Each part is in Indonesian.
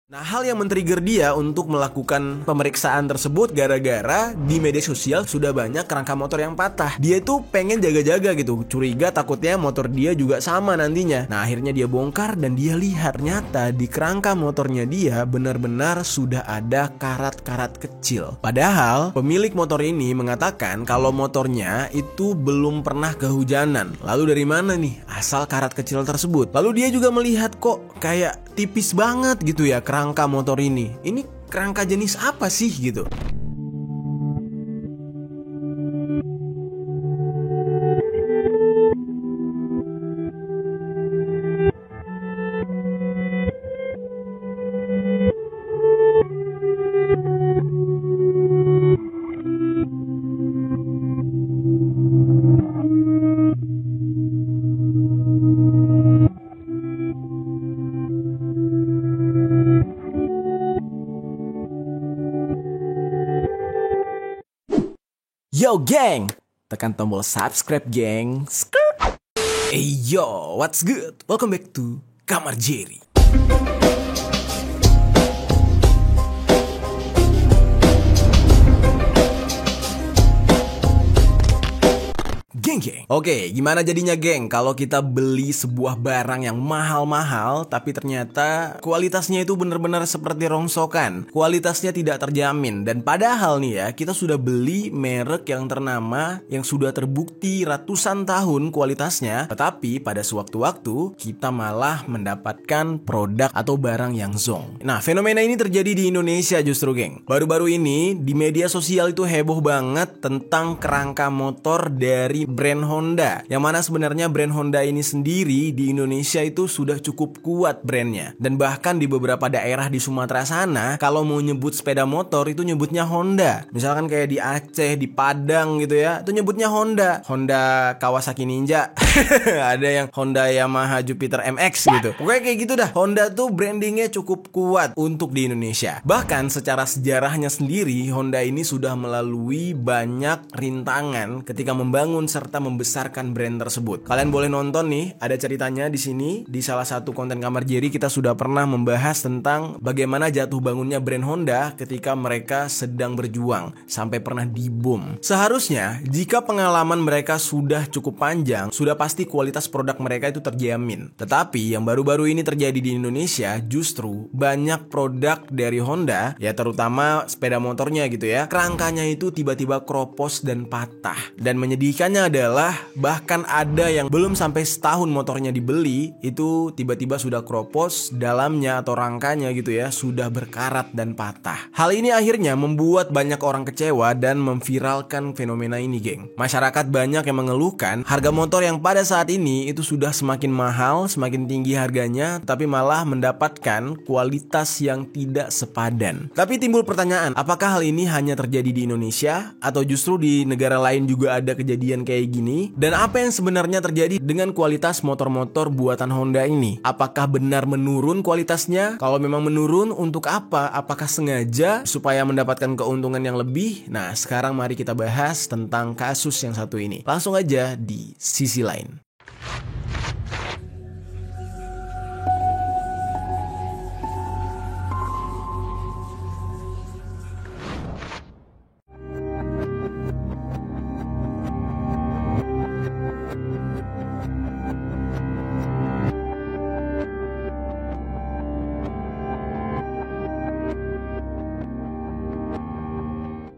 Nah, hal yang men-trigger dia untuk melakukan pemeriksaan tersebut gara-gara di media sosial sudah banyak kerangka motor yang patah. Dia tuh pengen jaga-jaga gitu, curiga takutnya motor dia juga sama nantinya. Nah, akhirnya dia bongkar dan dia lihat ternyata di kerangka motornya dia benar-benar sudah ada karat-karat kecil. Padahal pemilik motor ini mengatakan kalau motornya itu belum pernah kehujanan. Lalu dari mana nih asal karat kecil tersebut? Lalu dia juga melihat kok kayak tipis banget gitu ya kerangka motor ini. Ini kerangka jenis apa sih gitu? Yo geng, tekan tombol subscribe geng. Hey yo, what's good? Welcome back to Kamar Jerry. Geng. Oke, gimana jadinya geng kalau kita beli sebuah barang yang mahal-mahal tapi ternyata kualitasnya itu benar-benar seperti rongsokan. Kualitasnya tidak terjamin. Dan padahal nih ya, kita sudah beli merek yang ternama, yang sudah terbukti ratusan tahun kualitasnya, tetapi pada sewaktu-waktu kita malah mendapatkan produk atau barang yang zonk. Nah, fenomena ini terjadi di Indonesia justru geng. Baru-baru ini di media sosial itu heboh banget tentang kerangka motor dari brand Honda, yang mana sebenarnya brand Honda ini sendiri di Indonesia itu sudah cukup kuat brandnya. Dan bahkan di beberapa daerah di Sumatera sana, kalau mau nyebut sepeda motor itu nyebutnya Honda. Misalkan kayak di Aceh, di Padang gitu ya, itu nyebutnya Honda. Honda Kawasaki Ninja. Ada yang Honda Yamaha Jupiter MX gitu. Pokoknya kayak gitu dah. Honda tuh brandingnya cukup kuat untuk di Indonesia. Bahkan secara sejarahnya sendiri, Honda ini sudah melalui banyak rintangan ketika membangun serta membesarkan brand tersebut. Kalian boleh nonton nih, ada ceritanya di sini. Di salah satu konten Kamar Jerry kita sudah pernah membahas tentang bagaimana jatuh bangunnya brand Honda ketika mereka sedang berjuang sampai pernah dibom. Seharusnya jika pengalaman mereka sudah cukup panjang, sudah pasti kualitas produk mereka itu terjamin. Tetapi yang baru-baru ini terjadi di Indonesia, justru banyak produk dari Honda, ya terutama sepeda motornya gitu ya, kerangkanya itu tiba-tiba kropos dan patah. Dan menyedihkannya adalah bahkan ada yang belum sampai setahun motornya dibeli itu tiba-tiba sudah kropos, dalamnya atau rangkanya gitu ya sudah berkarat dan patah. Hal ini akhirnya membuat banyak orang kecewa dan memviralkan fenomena ini geng. Masyarakat banyak yang mengeluhkan harga motor yang pada saat ini itu sudah semakin mahal, semakin tinggi harganya, tapi malah mendapatkan kualitas yang tidak sepadan. Tapi timbul pertanyaan, apakah hal ini hanya terjadi di Indonesia atau justru di negara lain juga ada kejadian kayak gini? Dan apa yang sebenarnya terjadi dengan kualitas motor-motor buatan Honda ini? Apakah benar menurun kualitasnya? Kalau memang menurun, untuk apa? Apakah sengaja supaya mendapatkan keuntungan yang lebih? Nah, sekarang mari kita bahas tentang kasus yang satu ini. Langsung aja di sisi lain.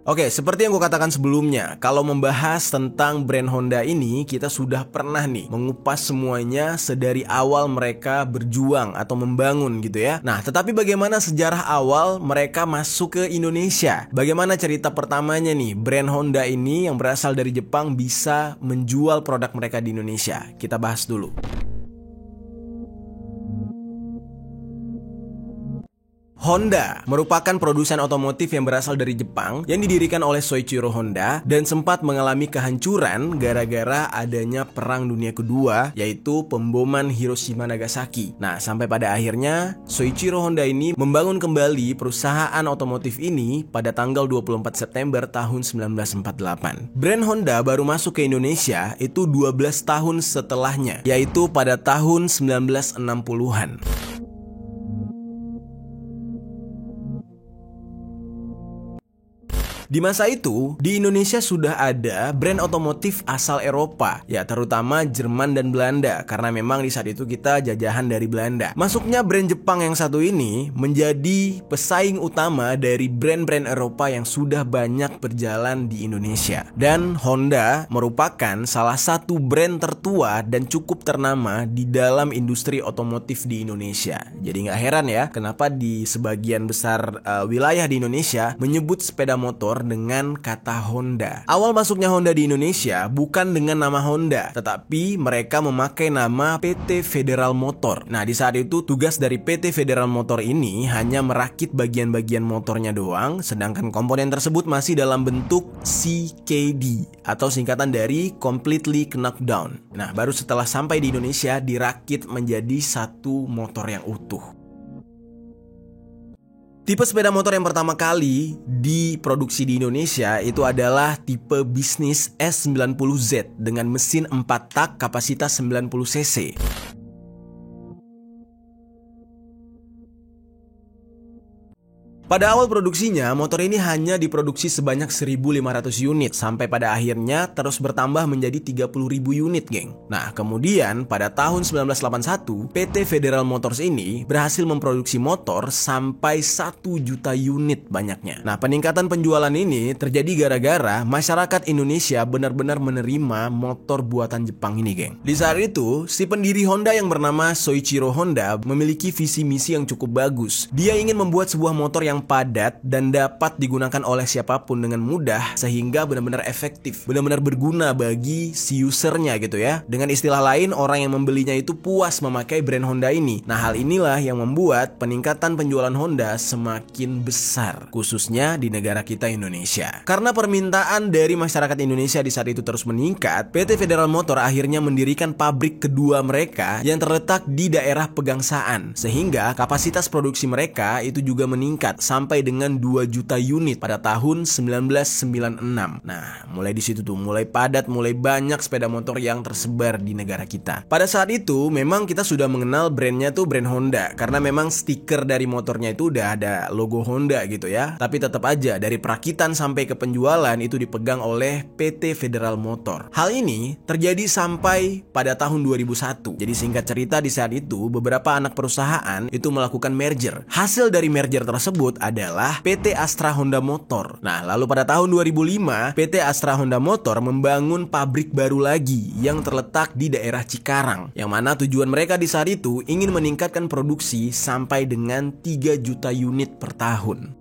Oke, seperti yang gue katakan sebelumnya, kalau membahas tentang brand Honda ini, kita sudah pernah nih mengupas semuanya sedari awal mereka berjuang atau membangun gitu ya. Nah, tetapi bagaimana sejarah awal mereka masuk ke Indonesia? Bagaimana cerita pertamanya nih, brand Honda ini yang berasal dari Jepang bisa menjual produk mereka di Indonesia? Kita bahas dulu. Honda merupakan produsen otomotif yang berasal dari Jepang yang didirikan oleh Soichiro Honda dan sempat mengalami kehancuran gara-gara adanya Perang Dunia Kedua, yaitu pemboman Hiroshima Nagasaki. Nah, sampai pada akhirnya Soichiro Honda ini membangun kembali perusahaan otomotif ini pada tanggal 24 September tahun 1948. Brand Honda baru masuk ke Indonesia itu 12 tahun setelahnya, yaitu pada tahun 1960-an. Di masa itu, di Indonesia sudah ada brand otomotif asal Eropa, ya terutama Jerman dan Belanda, karena memang di saat itu kita jajahan dari Belanda. Masuknya brand Jepang yang satu ini menjadi pesaing utama dari brand-brand Eropa yang sudah banyak berjalan di Indonesia. Dan Honda merupakan salah satu brand tertua dan cukup ternama di dalam industri otomotif di Indonesia. Jadi nggak heran ya, kenapa di sebagian besar wilayah di Indonesia menyebut sepeda motor dengan kata Honda. Awal masuknya Honda di Indonesia bukan dengan nama Honda, tetapi mereka memakai nama PT Federal Motor. Nah, di saat itu tugas dari PT Federal Motor ini hanya merakit bagian-bagian motornya doang, sedangkan komponen tersebut masih dalam bentuk CKD atau singkatan dari Completely Knocked Down. Nah, baru setelah sampai di Indonesia dirakit menjadi satu motor yang utuh. Tipe sepeda motor yang pertama kali diproduksi di Indonesia itu adalah tipe bisnis S90Z dengan mesin 4 tak kapasitas 90 cc. Pada awal produksinya, motor ini hanya diproduksi sebanyak 1.500 unit sampai pada akhirnya terus bertambah menjadi 30.000 unit, geng. Nah, kemudian pada tahun 1981, PT Federal Motors ini berhasil memproduksi motor sampai 1 juta unit banyaknya. Nah, peningkatan penjualan ini terjadi gara-gara masyarakat Indonesia benar-benar menerima motor buatan Jepang ini, geng. Di saat itu, si pendiri Honda yang bernama Soichiro Honda memiliki visi misi yang cukup bagus. Dia ingin membuat sebuah motor yang padat dan dapat digunakan oleh siapapun dengan mudah sehingga benar-benar efektif, benar-benar berguna bagi si usernya gitu ya. Dengan istilah lain, orang yang membelinya itu puas memakai brand Honda ini. Nah, hal inilah yang membuat peningkatan penjualan Honda semakin besar, khususnya di negara kita Indonesia. Karena permintaan dari masyarakat Indonesia di saat itu terus meningkat, PT Federal Motor akhirnya mendirikan pabrik kedua mereka yang terletak di daerah Pegangsaan, sehingga kapasitas produksi mereka itu juga meningkat sampai dengan 2 juta unit pada tahun 1996. Nah, mulai di situ tuh, mulai padat, mulai banyak sepeda motor yang tersebar di negara kita. Pada saat itu, memang kita sudah mengenal brandnya tuh brand Honda, karena memang stiker dari motornya itu udah ada logo Honda gitu ya. Tapi tetap aja, dari perakitan sampai ke penjualan itu dipegang oleh PT Federal Motor. Hal ini terjadi sampai pada tahun 2001. Jadi singkat cerita, di saat itu, beberapa anak perusahaan itu melakukan merger. Hasil dari merger tersebut adalah PT Astra Honda Motor. Nah, lalu pada tahun 2005, PT Astra Honda Motor membangun pabrik baru lagi yang terletak di daerah Cikarang, yang mana tujuan mereka di saat itu ingin meningkatkan produksi sampai dengan 3 juta unit per tahun.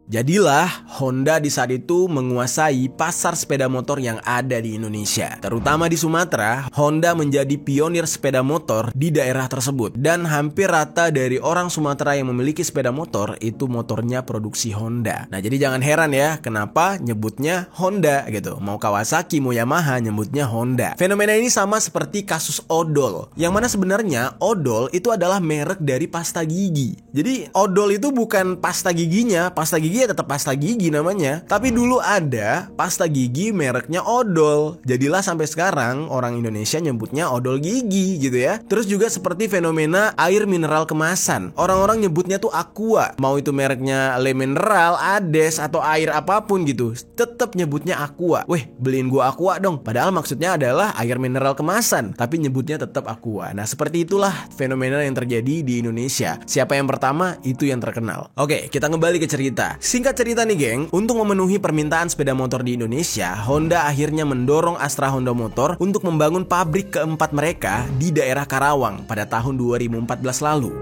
Jadilah Honda di saat itu menguasai pasar sepeda motor yang ada di Indonesia. Terutama di Sumatera, Honda menjadi pionir sepeda motor di daerah tersebut. Dan hampir rata dari orang Sumatera yang memiliki sepeda motor itu motornya produksi Honda. Nah, jadi jangan heran ya kenapa nyebutnya Honda gitu. Mau Kawasaki, mau Yamaha nyebutnya Honda. Fenomena ini sama seperti kasus odol, yang mana sebenarnya odol itu adalah merek dari pasta gigi. Jadi odol itu bukan pasta giginya, pasta gigi ya tetap pasta gigi namanya. Tapi dulu ada pasta gigi mereknya odol. Jadilah sampai sekarang orang Indonesia nyebutnya odol gigi gitu ya. Terus juga seperti fenomena air mineral kemasan. Orang-orang nyebutnya tuh Aqua. Mau itu mereknya Le Mineral, Ades, atau air apapun gitu, tetap nyebutnya Aqua. Weh, beliin gua Aqua dong. Padahal maksudnya adalah air mineral kemasan, tapi nyebutnya tetap Aqua. Nah, seperti itulah fenomena yang terjadi di Indonesia. Siapa yang pertama, itu yang terkenal. Oke, kita kembali ke cerita. Singkat cerita nih geng, untuk memenuhi permintaan sepeda motor di Indonesia, Honda akhirnya mendorong Astra Honda Motor untuk membangun pabrik keempat mereka di daerah Karawang pada tahun 2014 lalu.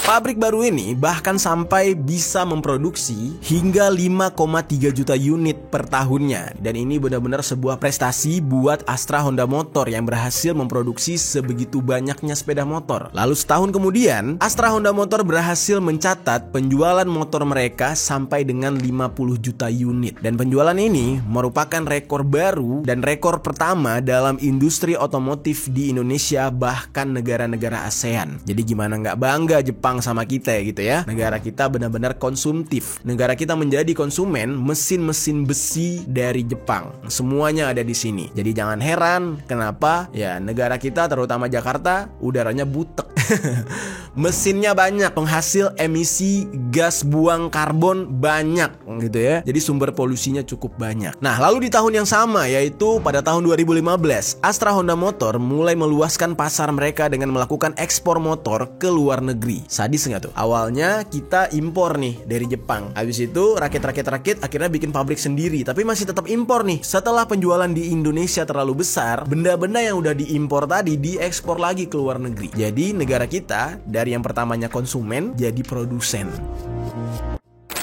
Pabrik baru ini bahkan sampai bisa memproduksi hingga 5,3 juta unit per tahunnya. Dan ini benar-benar sebuah prestasi buat Astra Honda Motor yang berhasil memproduksi sebegitu banyaknya sepeda motor. Lalu setahun kemudian, Astra Honda Motor berhasil mencatat penjualan motor mereka sampai dengan 50 juta unit. Dan penjualan ini merupakan rekor baru dan rekor pertama dalam industri otomotif di Indonesia, bahkan negara-negara ASEAN. Jadi gimana nggak bangga Jepang sama kita gitu ya. Negara kita benar-benar konsumtif. Negara kita menjadi konsumen mesin-mesin besi dari Jepang. Semuanya ada di sini. Jadi jangan heran kenapa ya negara kita terutama Jakarta udaranya butek. Mesinnya banyak, penghasil emisi gas buang karbon banyak gitu ya. Jadi sumber polusinya cukup banyak. Nah, lalu di tahun yang sama, yaitu pada tahun 2015, Astra Honda Motor mulai meluaskan pasar mereka dengan melakukan ekspor motor ke luar negeri. Sadis nggak tuh? Awalnya kita impor nih dari Jepang. Habis itu rakit akhirnya bikin pabrik sendiri, tapi masih tetap impor nih. Setelah penjualan di Indonesia terlalu besar, benda-benda yang udah diimpor tadi diekspor lagi ke luar negeri. Jadi negara kita dari yang pertamanya konsumen jadi produsen.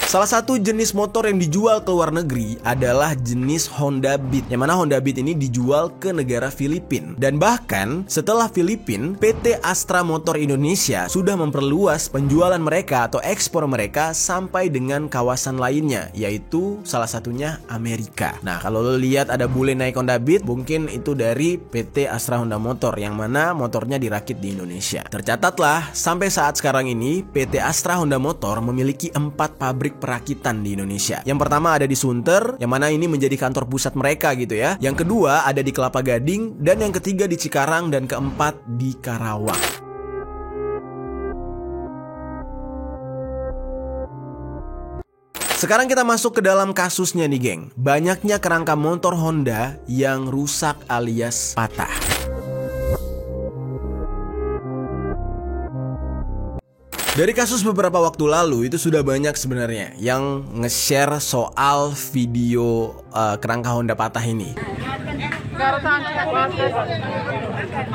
Salah satu jenis motor yang dijual ke luar negeri adalah jenis Honda Beat, yang mana Honda Beat ini dijual ke negara Filipina. Dan bahkan setelah Filipina, PT Astra Motor Indonesia sudah memperluas penjualan mereka atau ekspor mereka sampai dengan kawasan lainnya, yaitu salah satunya Amerika. Nah, kalau lo lihat ada bule naik Honda Beat, mungkin itu dari PT Astra Honda Motor, yang mana motornya dirakit di Indonesia. Tercatatlah, sampai saat sekarang ini PT Astra Honda Motor memiliki 4 pabrik perakitan di Indonesia. Yang pertama ada di Sunter, yang mana ini menjadi kantor pusat mereka gitu ya. Yang kedua ada di Kelapa Gading, dan yang ketiga di Cikarang, dan keempat di Karawang. Sekarang kita masuk ke dalam kasusnya nih, geng. Banyaknya kerangka motor Honda yang rusak alias patah. Dari kasus beberapa waktu lalu itu sudah banyak sebenarnya yang nge-share soal video kerangka Honda patah ini.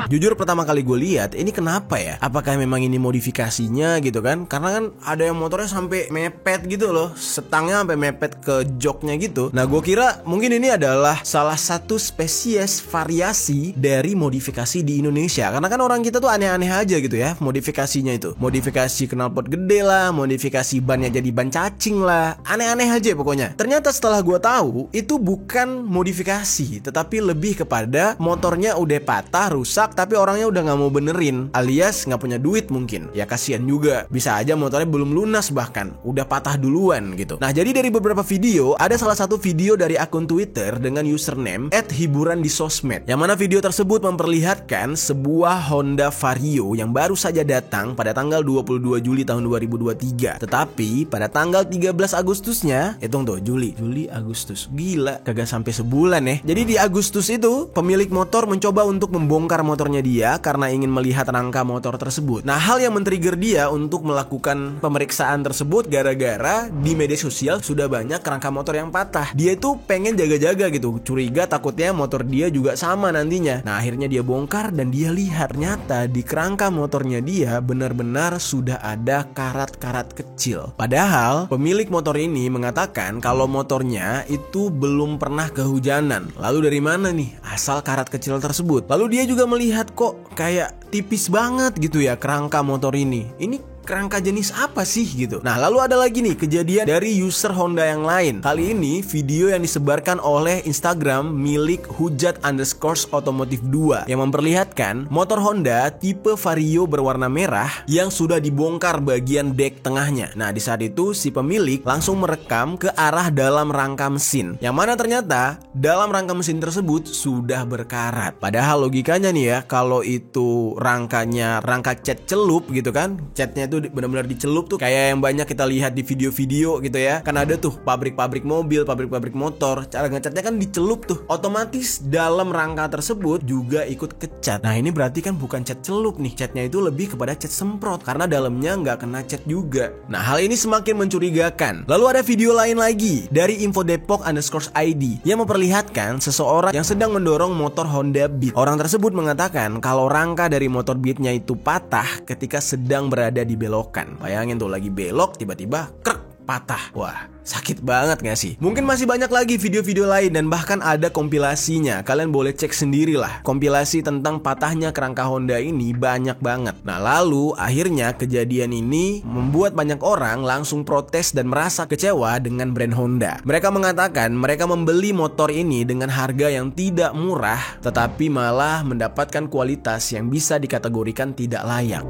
Jujur pertama kali gue lihat ini kenapa ya? Apakah memang ini modifikasinya gitu kan? Karena kan ada yang motornya sampai mepet gitu loh, setangnya sampai mepet ke joknya gitu. Nah, gue kira mungkin ini adalah salah satu spesies variasi dari modifikasi di Indonesia. Karena kan orang kita tuh aneh-aneh aja gitu ya modifikasinya itu. Modifikasi knalpot gede lah, modifikasi bannya jadi ban cacing lah, aneh-aneh aja pokoknya. Ternyata setelah gue tahu itu bukan modifikasi, tetapi lebih kepada motornya udah patah, rusak, tapi orangnya udah nggak mau benerin, alias nggak punya duit mungkin. Ya kasihan juga, bisa aja motornya belum lunas bahkan udah patah duluan gitu. Nah, jadi dari beberapa video, ada salah satu video dari akun Twitter dengan username @hiburandisosmed, yang mana video tersebut memperlihatkan sebuah Honda Vario yang baru saja datang pada tanggal 22 Juli tahun 2023. Tetapi pada tanggal 13 Agustusnya, hitung tuh, Juli, Agustus, gila, kagak sampai sebulan ya. Jadi di Agustus itu pemilik motor mencoba untuk membongkar motornya dia karena ingin melihat rangka motor tersebut. Nah, hal yang men-trigger dia untuk melakukan pemeriksaan tersebut gara-gara di media sosial sudah banyak rangka motor yang patah. Dia itu pengen jaga-jaga gitu, curiga takutnya motor dia juga sama nantinya. Nah, akhirnya dia bongkar dan dia lihat ternyata di kerangka motornya dia benar-benar sudah ada karat-karat kecil. Padahal pemilik motor ini mengatakan kalau motornya itu belum pernah kehujanan. Lalu dari mana nih asal karat kecil tersebut? Lalu dia juga melihat kok kayak tipis banget gitu ya kerangka motor ini. Ini kerangka jenis apa sih gitu. Nah, lalu ada lagi nih kejadian dari user Honda yang lain. Kali ini video yang disebarkan oleh Instagram milik Hujat_Automotive 2 yang memperlihatkan motor Honda tipe Vario berwarna merah yang sudah dibongkar bagian dek tengahnya. Nah, di saat itu si pemilik langsung merekam ke arah dalam rangka mesin, yang mana ternyata dalam rangka mesin tersebut sudah berkarat. Padahal logikanya nih ya, kalau itu rangkanya rangka cat celup gitu kan, catnya itu benar-benar dicelup tuh kayak yang banyak kita lihat di video-video gitu ya. Kan ada tuh pabrik-pabrik mobil, pabrik-pabrik motor, cara ngecatnya kan dicelup tuh. Otomatis dalam rangka tersebut juga ikut kecat. Nah, ini berarti kan bukan cat celup nih, catnya itu lebih kepada cat semprot karena dalamnya nggak kena cat juga. Nah, hal ini semakin mencurigakan. Lalu ada video lain lagi dari infodepok_id yang memperlihatkan seseorang yang sedang mendorong motor Honda Beat. Orang tersebut mengatakan kalau rangka dari motor Beatnya itu patah ketika sedang berada di belokan. Bayangin tuh lagi belok tiba-tiba krek, patah. Wah, sakit banget gak sih? Mungkin masih banyak lagi video-video lain dan bahkan ada kompilasinya. Kalian boleh cek sendirilah. Kompilasi tentang patahnya kerangka Honda ini banyak banget. Nah, lalu akhirnya kejadian ini membuat banyak orang langsung protes dan merasa kecewa dengan brand Honda. Mereka mengatakan mereka membeli motor ini dengan harga yang tidak murah, tetapi malah mendapatkan kualitas yang bisa dikategorikan tidak layak.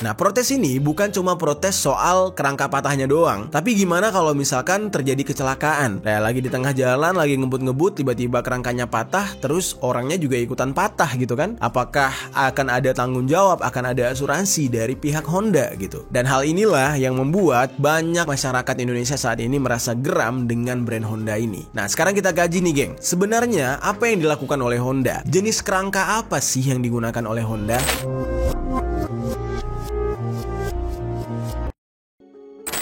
Nah, protes ini bukan cuma protes soal kerangka patahnya doang, tapi gimana kalau misalkan terjadi kecelakaan? Kayak lagi di tengah jalan, lagi ngebut-ngebut, tiba-tiba kerangkanya patah, terus orangnya juga ikutan patah gitu kan? Apakah akan ada tanggung jawab, akan ada asuransi dari pihak Honda gitu? Dan hal inilah yang membuat banyak masyarakat Indonesia saat ini merasa geram dengan brand Honda ini. Nah, sekarang kita kaji nih geng, sebenarnya apa yang dilakukan oleh Honda? Jenis kerangka apa sih yang digunakan oleh Honda?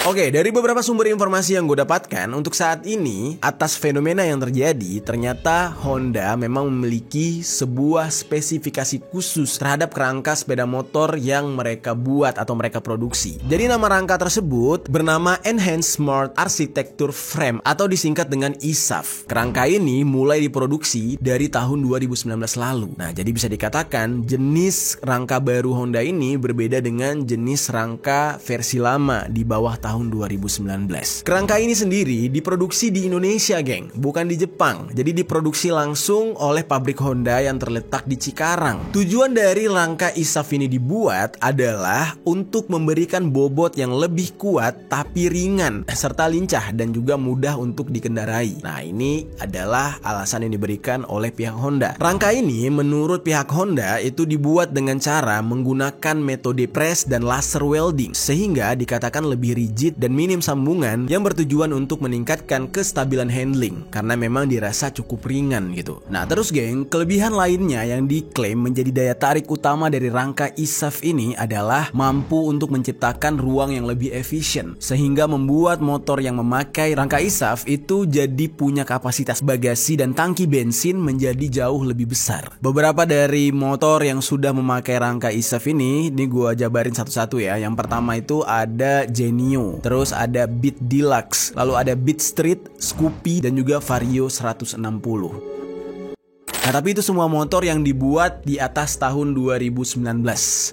Oke, dari beberapa sumber informasi yang gue dapatkan, untuk saat ini, atas fenomena yang terjadi, ternyata Honda memang memiliki sebuah spesifikasi khusus terhadap kerangka sepeda motor yang mereka buat atau mereka produksi. Jadi nama rangka tersebut bernama Enhanced Smart Architecture Frame atau disingkat dengan ESAF. Kerangka ini mulai diproduksi dari tahun 2019 lalu. Nah, jadi bisa dikatakan jenis rangka baru Honda ini berbeda dengan jenis rangka versi lama di bawah tahun 2019. Kerangka ini sendiri diproduksi di Indonesia, geng, bukan di Jepang. Jadi diproduksi langsung oleh pabrik Honda yang terletak di Cikarang. Tujuan dari rangka ESAF ini dibuat adalah untuk memberikan bobot yang lebih kuat tapi ringan serta lincah dan juga mudah untuk dikendarai. Nah, ini adalah alasan yang diberikan oleh pihak Honda. Rangka ini menurut pihak Honda itu dibuat dengan cara menggunakan metode press dan laser welding sehingga dikatakan lebih rigid dan minim sambungan yang bertujuan untuk meningkatkan kestabilan handling karena memang dirasa cukup ringan gitu. Nah, terus geng, kelebihan lainnya yang diklaim menjadi daya tarik utama dari rangka ESAF ini adalah mampu untuk menciptakan ruang yang lebih efisien sehingga membuat motor yang memakai rangka ESAF itu jadi punya kapasitas bagasi dan tangki bensin menjadi jauh lebih besar. Beberapa dari motor yang sudah memakai rangka ESAF ini gua jabarin satu-satu ya. Yang pertama itu ada Genio, terus ada Beat Deluxe, lalu ada Beat Street, Scoopy, dan juga Vario 160. Nah, tapi itu semua motor yang dibuat di atas tahun 2019.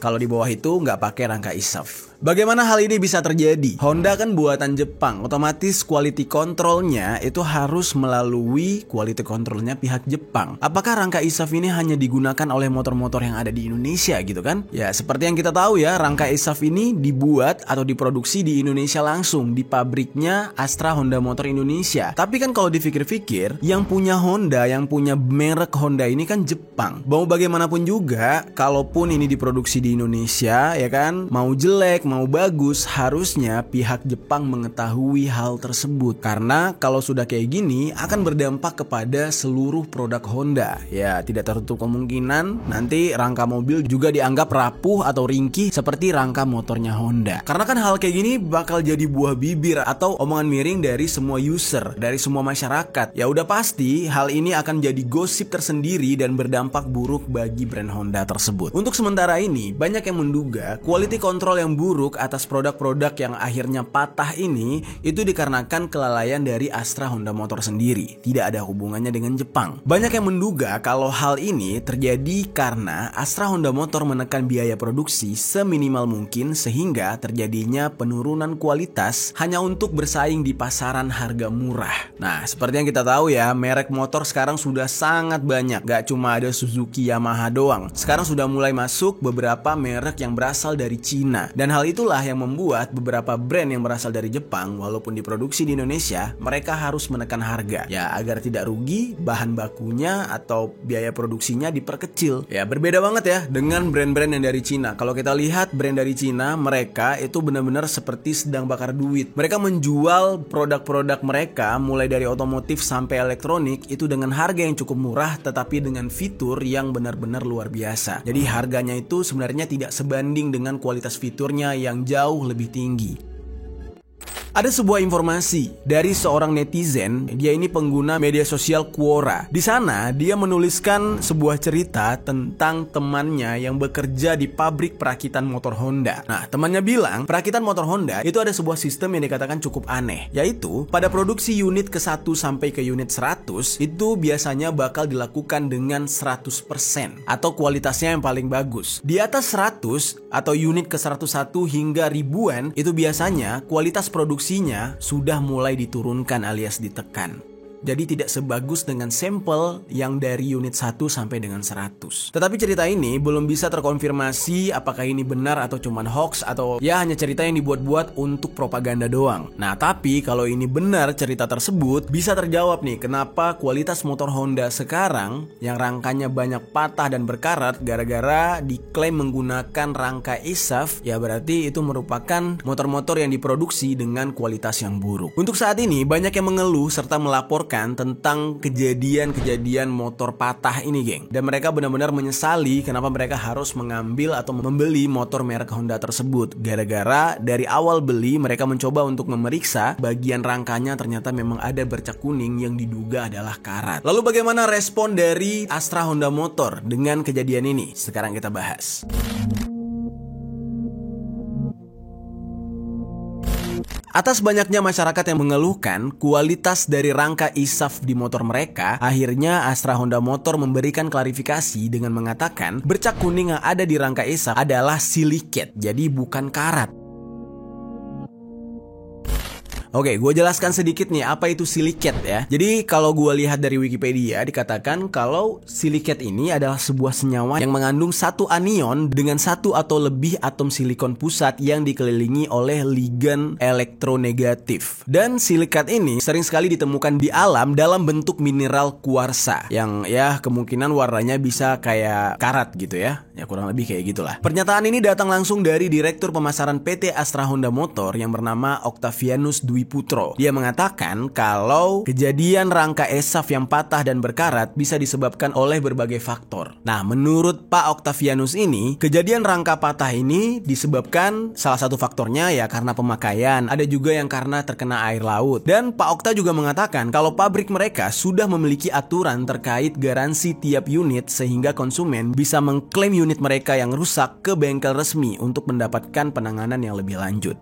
Kalau di bawah itu nggak pakai rangka ESAF. Bagaimana hal ini bisa terjadi? Honda kan buatan Jepang, otomatis quality controlnya itu harus melalui quality controlnya pihak Jepang. Apakah rangka ESAF ini hanya digunakan oleh motor-motor yang ada di Indonesia gitu kan? Ya, seperti yang kita tahu ya, rangka ESAF ini dibuat atau diproduksi di Indonesia langsung di pabriknya Astra Honda Motor Indonesia. Tapi kan kalau dipikir-pikir, yang punya Honda, yang punya merek Honda ini kan Jepang. Mau bagaimanapun juga, kalaupun ini diproduksi di Indonesia, ya kan, mau jelek, mau bagus, harusnya pihak Jepang mengetahui hal tersebut. Karena kalau sudah kayak gini, akan berdampak kepada seluruh produk Honda. Ya, tidak tertutup kemungkinan nanti rangka mobil juga dianggap rapuh atau ringkih seperti rangka motornya Honda. Karena kan hal kayak gini bakal jadi buah bibir atau omongan miring dari semua user, dari semua masyarakat. Ya udah pasti hal ini akan jadi gosip tersendiri dan berdampak buruk bagi brand Honda tersebut. Untuk sementara ini, banyak yang menduga quality control yang buruk atas produk-produk yang akhirnya patah ini itu dikarenakan kelalaian dari Astra Honda Motor sendiri, tidak ada hubungannya dengan Jepang. Banyak yang menduga kalau hal ini terjadi karena Astra Honda Motor menekan biaya produksi seminimal mungkin sehingga terjadinya penurunan kualitas hanya untuk bersaing di pasaran harga murah. Nah, seperti yang kita tahu ya, merek motor sekarang sudah sangat banyak, gak cuma ada Suzuki, Yamaha doang. Sekarang sudah mulai masuk beberapa merek yang berasal dari Cina, dan hal itulah yang membuat beberapa brand yang berasal dari Jepang walaupun diproduksi di Indonesia, mereka harus menekan harga ya agar tidak rugi, bahan bakunya atau biaya produksinya diperkecil. Ya, berbeda banget ya dengan brand-brand yang dari Cina. Kalau kita lihat brand dari Cina, mereka itu benar-benar seperti sedang bakar duit. Mereka menjual produk-produk mereka mulai dari otomotif sampai elektronik itu dengan harga yang cukup murah tetapi dengan fitur yang benar-benar luar biasa. Jadi harganya itu sebenarnya tidak sebanding dengan kualitas fiturnya yang jauh lebih tinggi. Ada sebuah informasi dari seorang netizen, dia ini pengguna media sosial Quora. Di sana dia menuliskan sebuah cerita tentang temannya yang bekerja di pabrik perakitan motor Honda. Nah, temannya bilang perakitan motor Honda itu ada sebuah sistem yang dikatakan cukup aneh, yaitu pada produksi unit ke-1 sampai ke unit 100 itu biasanya bakal dilakukan dengan 100% atau kualitasnya yang paling bagus. Di atas 100 atau unit ke-101 hingga ribuan itu biasanya kualitas produksinya sudah mulai diturunkan alias ditekan. Jadi tidak sebagus dengan sampel yang dari unit 1 sampai dengan 100. Tetapi cerita ini belum bisa terkonfirmasi apakah ini benar atau cuman hoax atau ya hanya cerita yang dibuat-buat untuk propaganda doang. Nah, tapi kalau ini benar cerita tersebut, bisa terjawab nih kenapa kualitas motor Honda sekarang yang rangkanya banyak patah dan berkarat gara-gara diklaim menggunakan rangka ESAF. Ya berarti itu merupakan motor-motor yang diproduksi dengan kualitas yang buruk. Untuk saat ini banyak yang mengeluh serta melaporkan tentang kejadian-kejadian motor patah ini, geng. Dan mereka benar-benar menyesali kenapa mereka harus mengambil atau membeli motor merek Honda tersebut. Gara-gara dari awal beli mereka mencoba untuk memeriksa bagian rangkanya, ternyata memang ada bercak kuning yang diduga adalah karat. Lalu bagaimana respon dari Astra Honda Motor dengan kejadian ini? Sekarang kita bahas. Atas banyaknya masyarakat yang mengeluhkan kualitas dari rangka ESAF di motor mereka, akhirnya Astra Honda Motor memberikan klarifikasi dengan mengatakan bercak kuning yang ada di rangka ESAF adalah silicate, jadi bukan karat. Oke, gue jelaskan sedikit nih apa itu silicate ya. Jadi kalau gue lihat dari Wikipedia dikatakan kalau silicate ini adalah sebuah senyawa yang mengandung satu anion dengan satu atau lebih atom silikon pusat yang dikelilingi oleh ligan elektronegatif. Dan silikat ini sering sekali ditemukan di alam dalam bentuk mineral kuarsa yang ya kemungkinan warnanya bisa kayak karat gitu ya. Ya kurang lebih kayak gitulah. Pernyataan ini datang langsung dari Direktur Pemasaran PT Astra Honda Motor yang bernama Octavianus Dwi Putro. Dia mengatakan kalau kejadian rangka ESAF yang patah dan berkarat bisa disebabkan oleh berbagai faktor. Nah, menurut Pak Octavianus ini, kejadian rangka patah ini disebabkan salah satu faktornya ya karena pemakaian, ada juga yang karena terkena air laut. Dan Pak Okta juga mengatakan kalau pabrik mereka sudah memiliki aturan terkait garansi tiap unit sehingga konsumen bisa mengklaim unit mereka yang rusak ke bengkel resmi untuk mendapatkan penanganan yang lebih lanjut.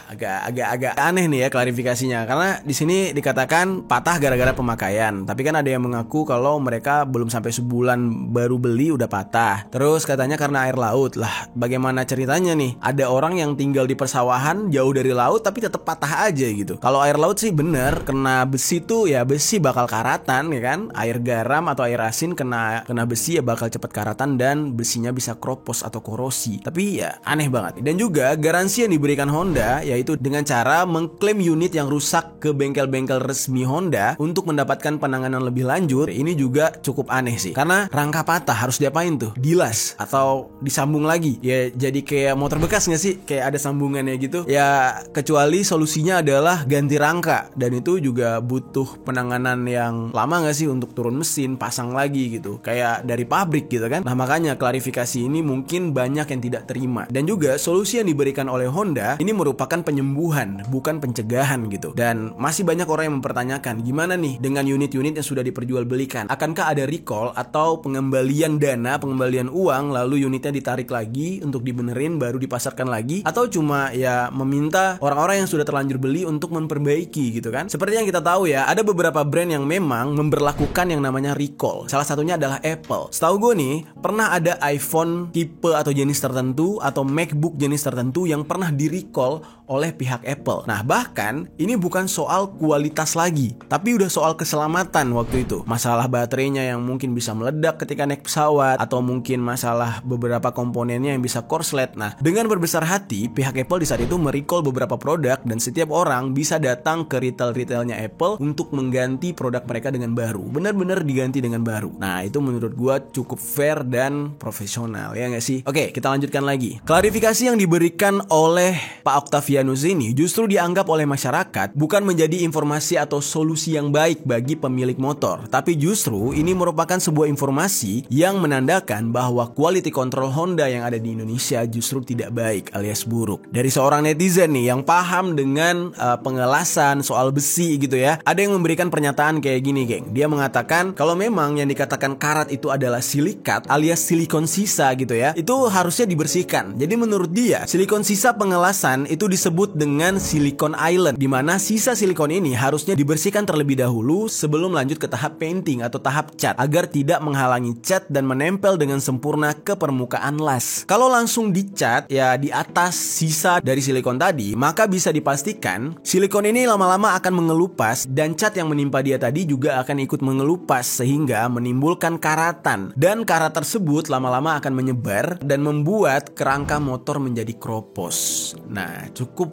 Agak aneh nih ya klarifikasinya, karena di sini dikatakan patah gara-gara pemakaian, tapi kan ada yang mengaku kalau mereka belum sampai sebulan baru beli udah patah. Terus katanya karena air laut. Lah, bagaimana ceritanya nih? Ada orang yang tinggal di persawahan jauh dari laut tapi tetap patah aja gitu. Kalau air laut sih bener, kena besi tuh ya besi bakal karatan ya kan. Air garam atau air asin kena besi ya bakal cepet karatan dan besinya bisa kropos atau korosi. Tapi ya aneh banget. Dan juga garansi yang diberikan Honda yaitu dengan cara mengklaim unit yang rusak ke bengkel-bengkel resmi Honda untuk mendapatkan penanganan lebih lanjut. Ini juga cukup aneh sih, karena rangka patah harus diapain tuh? Dilas atau disambung lagi? Ya jadi kayak motor bekas gak sih? Kayak ada sambungannya gitu. Ya kecuali solusinya adalah ganti rangka, dan itu juga butuh penanganan yang lama gak sih untuk turun mesin, pasang lagi gitu, kayak dari pabrik gitu kan. Nah makanya klarifikasi ini mungkin banyak yang tidak terima. Dan juga solusi yang diberikan oleh Honda ini merupakan penyembuhan, bukan pencegahan gitu. Dan masih banyak orang yang mempertanyakan gimana nih dengan unit-unit yang sudah diperjualbelikan, akankah ada recall atau pengembalian dana, pengembalian uang, lalu unitnya ditarik lagi untuk dibenerin baru dipasarkan lagi, atau cuma ya meminta orang-orang yang sudah terlanjur beli untuk memperbaiki gitu kan. Seperti yang kita tahu ya, ada beberapa brand yang memang memberlakukan yang namanya recall. Salah satunya adalah Apple. Setahu gue nih, pernah ada iPhone tipe atau jenis tertentu atau MacBook jenis tertentu yang pernah di-recall oleh pihak Apple. Nah bahkan ini bukan soal kualitas lagi, tapi udah soal keselamatan waktu itu. Masalah baterainya yang mungkin bisa meledak ketika naik pesawat, atau mungkin masalah beberapa komponennya yang bisa korslet. Nah dengan berbesar hati, pihak Apple di saat itu merecall beberapa produk, dan setiap orang bisa datang ke retail-retailnya Apple untuk mengganti produk mereka dengan baru. Benar-benar diganti dengan baru. Nah itu menurut gua cukup fair dan profesional, ya nggak sih? Oke, kita lanjutkan lagi. Klarifikasi yang diberikan oleh Pak Octavianus ini justru dianggap oleh masyarakat bukan menjadi informasi atau solusi yang baik bagi pemilik motor, tapi justru ini merupakan sebuah informasi yang menandakan bahwa quality control Honda yang ada di Indonesia justru tidak baik alias buruk. Dari seorang netizen nih yang paham dengan pengelasan soal besi gitu ya, ada yang memberikan pernyataan kayak gini, geng. Dia mengatakan kalau memang yang dikatakan karat itu adalah silikat alias silikon sisa gitu ya, itu harusnya dibersihkan. Jadi menurut dia, silikon sisa pengelasan itu disebut disebut dengan silicon island, di mana sisa silikon ini harusnya dibersihkan terlebih dahulu sebelum lanjut ke tahap painting atau tahap cat, agar tidak menghalangi cat dan menempel dengan sempurna ke permukaan las. Kalau langsung dicat ya di atas sisa dari silikon tadi, maka bisa dipastikan silikon ini lama-lama akan mengelupas dan cat yang menimpa dia tadi juga akan ikut mengelupas sehingga menimbulkan karatan, dan karat tersebut lama-lama akan menyebar dan membuat kerangka motor menjadi kropos. Nah, cukup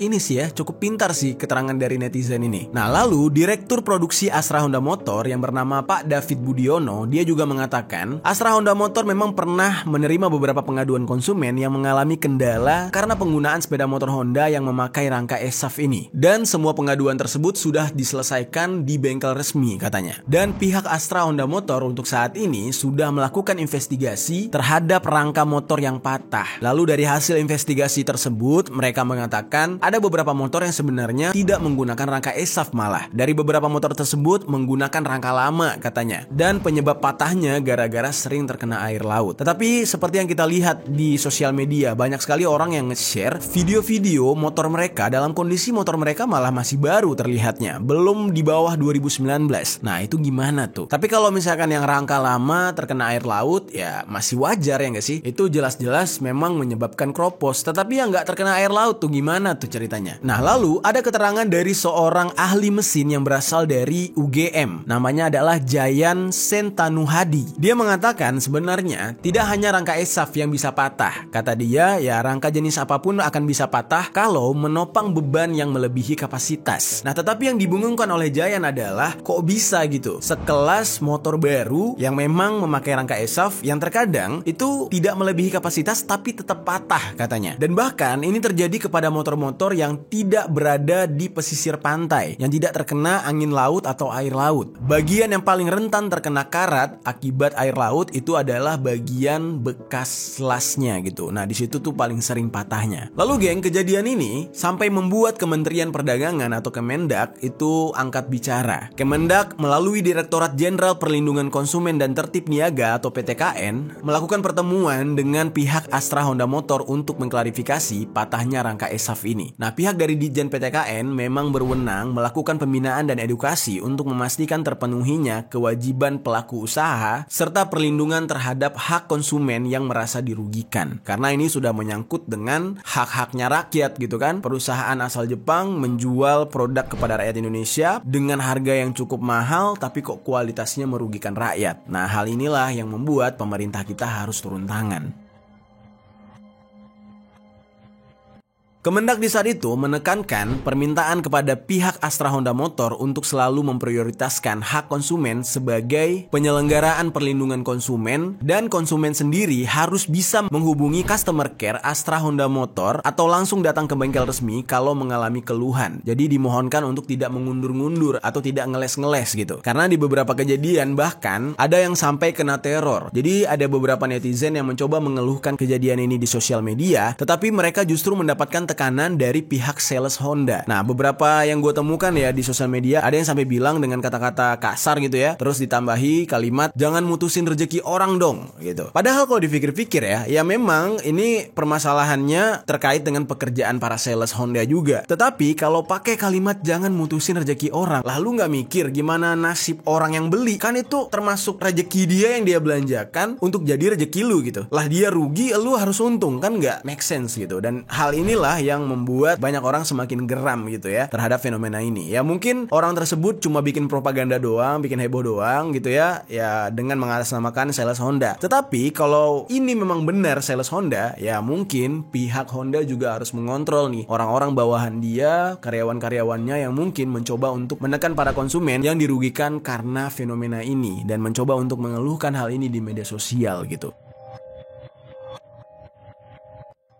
pintar sih keterangan dari netizen ini. Nah, lalu Direktur Produksi Astra Honda Motor yang bernama Pak David Budiono, dia juga mengatakan Astra Honda Motor memang pernah menerima beberapa pengaduan konsumen yang mengalami kendala karena penggunaan sepeda motor Honda yang memakai rangka ESAF ini. Dan semua pengaduan tersebut sudah diselesaikan di bengkel resmi katanya. Dan pihak Astra Honda Motor untuk saat ini sudah melakukan investigasi terhadap rangka motor yang patah. Lalu dari hasil investigasi tersebut, mereka mengatakan ada beberapa motor yang sebenarnya tidak menggunakan rangka ESAF, malah dari beberapa motor tersebut menggunakan rangka lama katanya. Dan penyebab patahnya gara-gara sering terkena air laut. Tetapi seperti yang kita lihat di sosial media, banyak sekali orang yang nge-share video-video motor mereka dalam kondisi motor mereka malah masih baru terlihatnya, belum di bawah 2019. Nah, itu gimana tuh? Tapi kalau misalkan yang rangka lama terkena air laut, ya masih wajar ya nggak sih? Itu jelas-jelas memang menyebabkan kropos. Tetapi yang nggak terkena air laut tuh gimana tuh ceritanya? Nah, lalu ada keterangan dari seorang ahli mesin yang berasal dari UGM. Namanya adalah Jayan Sentanuhadi. Dia mengatakan sebenarnya tidak hanya rangka ESAF yang bisa patah. Kata dia, ya rangka jenis apapun akan bisa patah kalau menopang beban yang melebihi kapasitas. Nah, tetapi yang dibingungkan oleh Jayan adalah kok bisa gitu? Sekelas motor baru yang memang memakai rangka ESAF yang terkadang itu tidak melebihi kapasitas tapi tetap patah katanya. Dan bahkan ini terjadi kepada motor-motor yang tidak berada di pesisir pantai, yang tidak terkena angin laut atau air laut. Bagian yang paling rentan terkena karat akibat air laut itu adalah bagian bekas lasnya gitu. Nah, di situ tuh paling sering patahnya. Lalu geng, kejadian ini sampai membuat Kementerian Perdagangan atau Kemendak itu angkat bicara. Kemendak melalui Direktorat Jenderal Perlindungan Konsumen dan Tertib Niaga atau PTKN melakukan pertemuan dengan pihak Astra Honda Motor untuk mengklarifikasi patahnya rangka ESAF ini. Nah, pihak dari Ditjen PTKN memang berwenang melakukan pembinaan dan edukasi untuk memastikan terpenuhinya kewajiban pelaku usaha serta perlindungan terhadap hak konsumen yang merasa dirugikan. Karena ini sudah menyangkut dengan hak-haknya rakyat gitu kan. Perusahaan asal Jepang menjual produk kepada rakyat Indonesia dengan harga yang cukup mahal tapi kok kualitasnya merugikan rakyat. Nah, hal inilah yang membuat pemerintah kita harus turun tangan. Kemendak di saat itu menekankan permintaan kepada pihak Astra Honda Motor untuk selalu memprioritaskan hak konsumen sebagai penyelenggaraan perlindungan konsumen, dan konsumen sendiri harus bisa menghubungi customer care Astra Honda Motor atau langsung datang ke bengkel resmi kalau mengalami keluhan. Jadi dimohonkan untuk tidak mengundur-ngundur atau tidak ngeles-ngeles gitu. Karena di beberapa kejadian bahkan ada yang sampai kena teror. Jadi ada beberapa netizen yang mencoba mengeluhkan kejadian ini di sosial media, tetapi mereka justru mendapatkan tekanan dari pihak sales Honda. Nah, beberapa yang gue temukan ya di sosial media, ada yang sampai bilang dengan kata-kata kasar gitu ya, terus ditambahi kalimat jangan mutusin rezeki orang dong gitu. Padahal kalau dipikir-pikir ya memang ini permasalahannya terkait dengan pekerjaan para sales Honda juga. Tetapi kalau pakai kalimat jangan mutusin rezeki orang, lalu nggak mikir gimana nasib orang yang beli, kan itu termasuk rezeki dia yang dia belanjakan untuk jadi rezeki lu gitu. Lah dia rugi, lu harus untung, kan nggak make sense gitu. Dan hal inilah yang membuat banyak orang semakin geram gitu ya terhadap fenomena ini. Ya mungkin orang tersebut cuma bikin propaganda doang, bikin heboh doang gitu ya dengan mengatasnamakan sales Honda. Tetapi kalau ini memang benar sales Honda, ya mungkin pihak Honda juga harus mengontrol nih orang-orang bawahan dia, karyawan-karyawannya yang mungkin mencoba untuk menekan para konsumen yang dirugikan karena fenomena ini dan mencoba untuk mengeluhkan hal ini di media sosial gitu.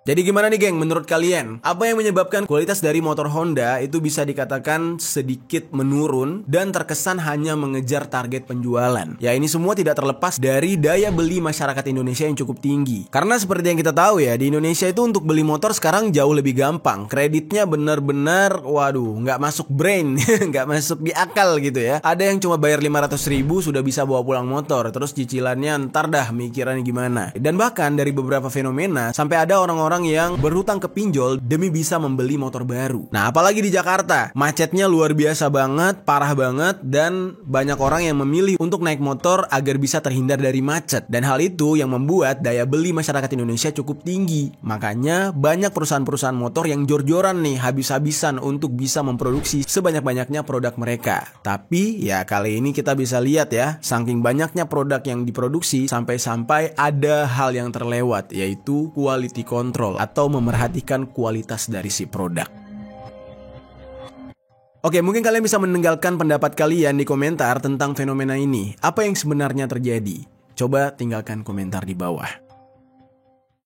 Jadi gimana nih geng, menurut kalian? Apa yang menyebabkan kualitas dari motor Honda itu bisa dikatakan sedikit menurun dan terkesan hanya mengejar target penjualan? Ya ini semua tidak terlepas dari daya beli masyarakat Indonesia yang cukup tinggi. Karena seperti yang kita tahu ya, di Indonesia itu untuk beli motor sekarang jauh lebih gampang. Kreditnya benar-benar, nggak masuk brain, nggak masuk di akal gitu ya. Ada yang cuma bayar 500.000 sudah bisa bawa pulang motor, terus cicilannya ntar dah mikirannya gimana. Dan bahkan dari beberapa fenomena, sampai ada orang-orang orang yang berhutang ke pinjol demi bisa membeli motor baru. Nah, apalagi di Jakarta, macetnya luar biasa banget, parah banget, dan banyak orang yang memilih untuk naik motor agar bisa terhindar dari macet. Dan hal itu yang membuat daya beli masyarakat Indonesia cukup tinggi. Makanya banyak perusahaan-perusahaan motor yang jor-joran nih, habis-habisan untuk bisa memproduksi sebanyak-banyaknya produk mereka. Tapi ya kali ini kita bisa lihat ya, saking banyaknya produk yang diproduksi sampai-sampai ada hal yang terlewat, yaitu quality control atau memerhatikan kualitas dari si produk. Oke, mungkin kalian bisa meninggalkan pendapat kalian di komentar tentang fenomena ini. Apa yang sebenarnya terjadi? Coba tinggalkan komentar di bawah.